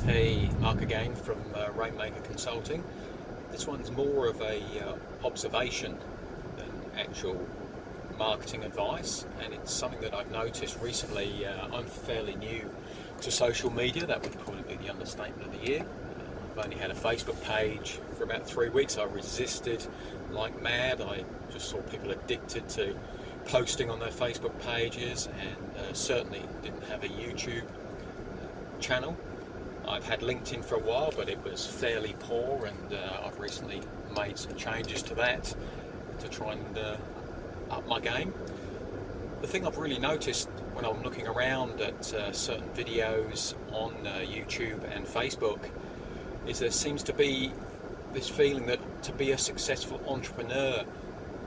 Hey, Mark again from Rainmaker Consulting. This one's more of a observation than actual marketing advice, and it's something that I've noticed recently. I'm fairly new to social media. That would probably be the understatement of the year. I've only had a Facebook page for about 3 weeks. I resisted like mad. I just saw people addicted to posting on their Facebook pages, and certainly didn't have a YouTube channel. I've had LinkedIn for a while, but it was fairly poor, and I've recently made some changes to that to try and up my game. The thing I've really noticed when I'm looking around at certain videos on YouTube and Facebook is there seems to be this feeling that to be a successful entrepreneur,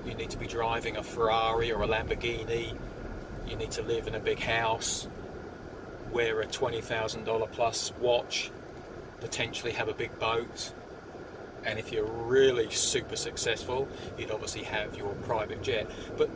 you need to be driving a Ferrari or a Lamborghini, you need to live in a big house, wear a $20,000 plus watch, potentially have a big boat, and if you're really super successful, you'd obviously have your private jet. But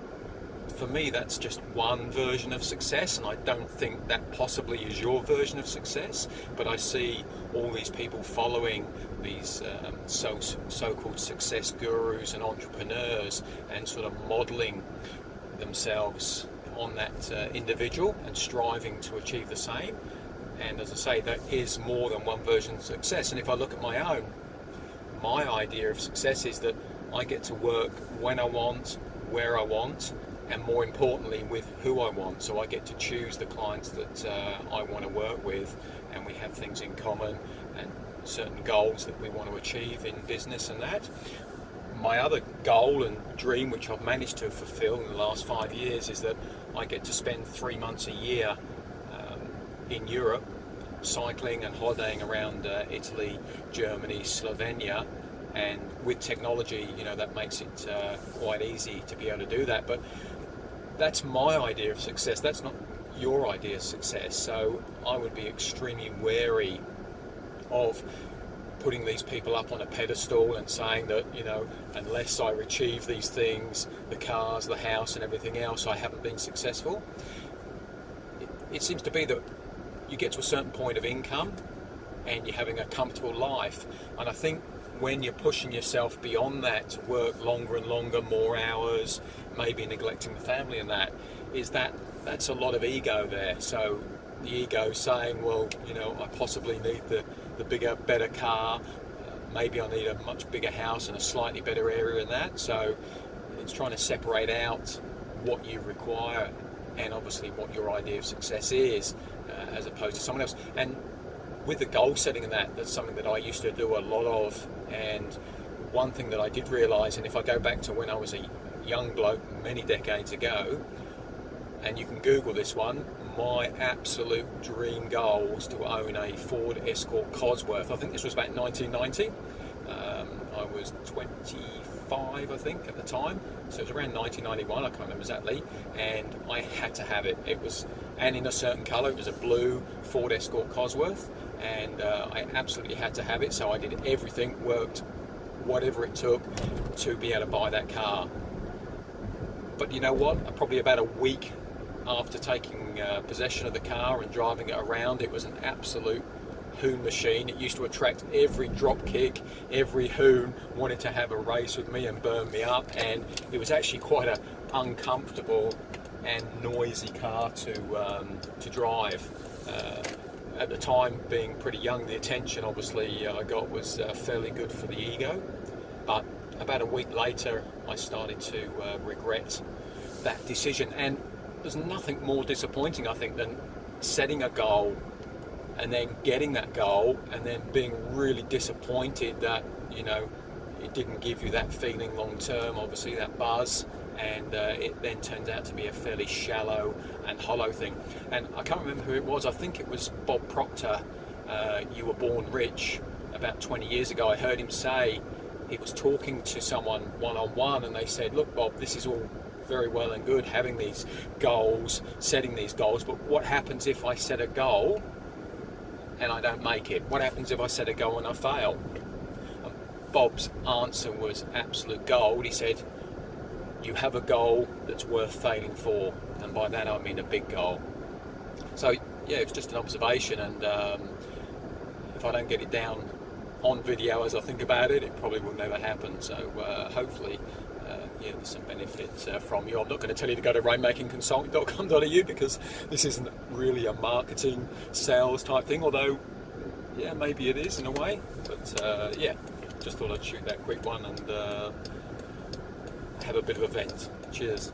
for me, that's just one version of success, and I don't think that possibly is your version of success. But I see all these people following these so-called success gurus and entrepreneurs and sort of modeling themselves on that individual and striving to achieve the same. And as I say, there is more than one version of success. And if I look at my own, my idea of success is that I get to work when I want, where I want, and more importantly with who I want. So I get to choose the clients that I want to work with, and we have things in common and certain goals that we want to achieve in business and that. My other goal and dream, which I've managed to fulfill in the last 5 years, is that I get to spend 3 months a year in Europe, cycling and holidaying around Italy, Germany, Slovenia, and with technology, that makes it quite easy to be able to do that. But that's my idea of success. That's not your idea of success. So I would be extremely wary of putting these people up on a pedestal and saying that, unless I achieve these things, the cars, the house and everything else, I haven't been successful. It seems to be that you get to a certain point of income and you're having a comfortable life. And I think when you're pushing yourself beyond that to work longer and longer, more hours, maybe neglecting the family and that's a lot of ego there. So the ego saying, well, I possibly need the bigger, better car, maybe I need a much bigger house and a slightly better area than that. So it's trying to separate out what you require and obviously what your idea of success is, as opposed to someone else. And with the goal setting and that's something that I used to do a lot of. And one thing that I did realise, and if I go back to when I was a young bloke many decades ago, and you can Google this one, my absolute dream goal was to own a Ford Escort Cosworth. I think this was about 1990. I was 25, I think, at the time. So it was around 1991, I can't remember exactly. And I had to have it. And in a certain colour, it was a blue Ford Escort Cosworth. And I absolutely had to have it. So I did everything, worked whatever it took to be able to buy that car. But you know what? Probably about a week after taking possession of the car and driving it around, it was an absolute hoon machine. It used to attract every drop kick, every hoon wanted to have a race with me and burn me up, and it was actually quite an uncomfortable and noisy car to drive. At the time, being pretty young, the attention obviously I got was fairly good for the ego, but about a week later I started to regret that decision. And there's nothing more disappointing, I think, than setting a goal and then getting that goal and then being really disappointed that, it didn't give you that feeling long term, obviously that buzz, and it then turns out to be a fairly shallow and hollow thing. And I can't remember who it was. I think it was Bob Proctor, You Were Born Rich, about 20 years ago. I heard him say, he was talking to someone one-on-one, and they said, look, Bob, this is all very well and good having these goals, setting these goals, but what happens if I set a goal and I don't make it? What happens if I set a goal and I fail? Bob's answer was absolute gold. He said, you have a goal that's worth failing for, and by that I mean a big goal. So yeah, it's just an observation, and if I don't get it down on video as I think about it, it probably will never happen. So hopefully, there's some benefit from you. I'm not going to tell you to go to rainmakingconsulting.com.au because this isn't really a marketing sales type thing, although maybe it is in a way. But just thought I'd shoot that quick one and have a bit of a vent. Cheers.